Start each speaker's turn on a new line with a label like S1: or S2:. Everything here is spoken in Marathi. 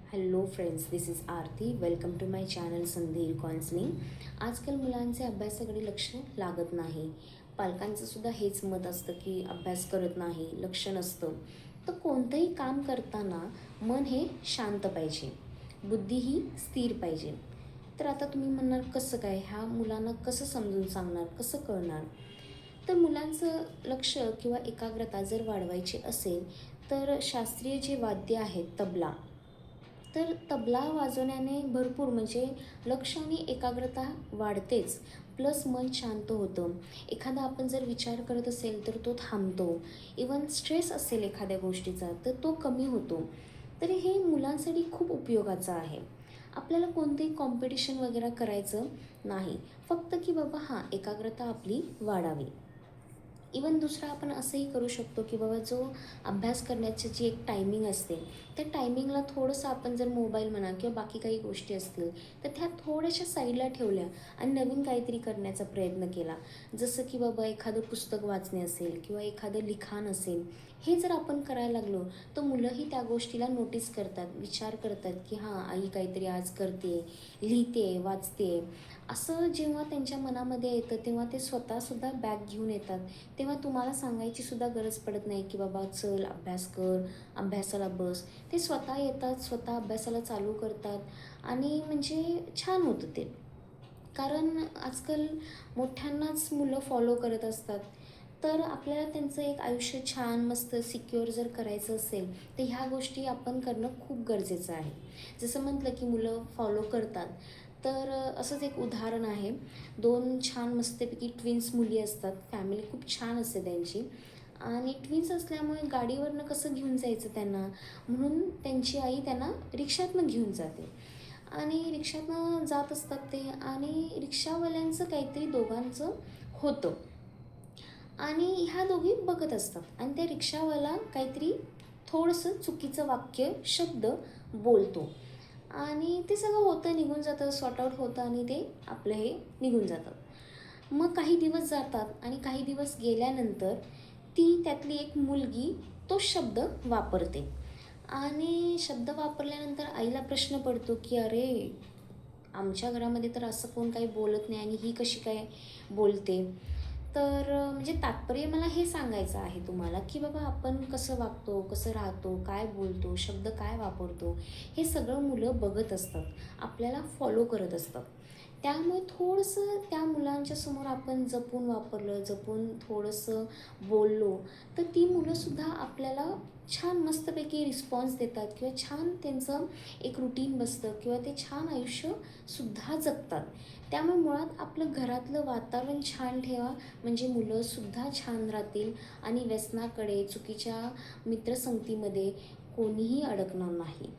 S1: Hello friends, this is Aarti. Welcome to my channel Sandhir counselling. आजकाल मुलांचे अभ्यासाकडे लक्ष लागत नाही. पालकांचं सुद्धा हेच मत असतं की अभ्यास करत नाही, लक्ष नसतं. तर कोणतंही काम करताना मन हे शांत पाहिजे, बुद्धीही स्थिर पाहिजे. तर आता तुम्ही म्हणणार कसं काय, ह्या मुलांना कसं समजून सांगणार, कसं कळणार? तर मुलांचं लक्ष किंवा एकाग्रता जर वाढवायची असेल तर शास्त्रीय जे वाद्य आहेत, तबला, तर तबला वाजवण्याने भरपूर म्हणजे लक्ष आणि एकाग्रता वाढतेच, प्लस मन शांत होतं. एखादा आपण जर विचार करत असेल तर तो थांबतो. इवन स्ट्रेस असेल एखाद्या गोष्टीचा तर तो कमी होतो. तर हे मुलांसाठी खूप उपयोगाचं आहे. आपल्याला कोणतेही कॉम्पिटिशन वगैरे करायचं नाही, फक्त की बाबा हां, एकाग्रता आपली वाढावी. इवन दुसरं आपण असंही करू शकतो की बाबा जो अभ्यास करण्याची जी एक टायमिंग असते, त्या टायमिंगला थोडंसं आपण जर मोबाईल म्हणा किंवा बाकी काही गोष्टी असतील तर त्या थोड्याशा साईडला ठेवल्या आणि नवीन काहीतरी करण्याचा प्रयत्न केला. जसं की बाबा एखादं पुस्तक वाचणे असेल किंवा एखादं लिखाण असेल, हे जर आपण करायला लागलो तर मुलंही त्या गोष्टीला नोटीस करतात, विचार करतात की हां, आई काहीतरी आज करते, लिहिते, वाचते. असं जेव्हा त्यांच्या मनामध्ये येतं तेव्हा ते स्वतःसुद्धा बॅग घेऊन येतात. तेव्हा तुम्हाला सांगायची सुद्धा गरज पडत नाही की बाबा चल अभ्यास कर, अभ्यासाला बस. ते स्वतः येतात, स्वतः अभ्यासाला चालू करतात आणि म्हणजे छान होतं ते. कारण आजकाल मोठ्यांनाच मुलं फॉलो करत असतात. तर आपल्याला त्यांचं एक आयुष्य छान मस्त सिक्युअर जर करायचं असेल तर ह्या गोष्टी आपण करणं खूप गरजेचं आहे. जसं म्हटलं की मुलं फॉलो करतात, तर असंच एक उदाहरण आहे. 2 छान मस्तपैकी ट्विन्स मुली असतात. फॅमिली खूप छान असते त्यांची आणि ट्विन्स असल्यामुळे गाडीवरनं कसं घेऊन जायचं त्यांना, म्हणून त्यांची आई त्यांना रिक्षातनं घेऊन जाते. आणि रिक्षातनं जात असतात ते आणि रिक्षावाल्यांचं काहीतरी दोघांचं होतं आणि ह्या दोघी बघत असतात आणि त्या रिक्षावाला काहीतरी थोडंसं चुकीचं वाक्य, शब्द बोलतो आणि ते सगळं होतं, निघून जातं, सॉर्ट आउट होतं आणि ते आपलं हे निघून जातात. मग काही दिवस जातात आणि काही दिवस गेल्यानंतर ती त्यातली एक मुलगी तो शब्द वापरते आणि शब्द वापरल्यानंतर आईला प्रश्न पडतो की अरे, आमच्या घरामध्ये तर असं कोण काही बोलत नाही आणि ही कशी काय बोलते. तर म्हणजे तात्पर्य मला हे सांगायचं आहे तुम्हाला की बाबा आपण कसं वागतो, कसं राहतो, काय बोलतो, शब्द काय वापरतो, हे सगळं मुलं बघत असतात, आपल्याला फॉलो करत असतात. त्यामुळे थोडंसं त्या मुलांच्या समोर आपण जपून वापरलं, जपून थोडंसं बोललो तर ती मुलंसुद्धा आपल्याला छान मस्तपैकी रिस्पॉन्स देतात किंवा छान त्यांचं एक रुटीन बसतं किंवा ते छान आयुष्यसुद्धा जगतात. त्यामुळे मुळात आपलं घरातलं वातावरण छान ठेवा, म्हणजे मुलंसुद्धा छान राहतील आणि व्यसनाकडे, चुकीच्या मित्रसंगतीमध्ये कोणीही अडकणार नाही.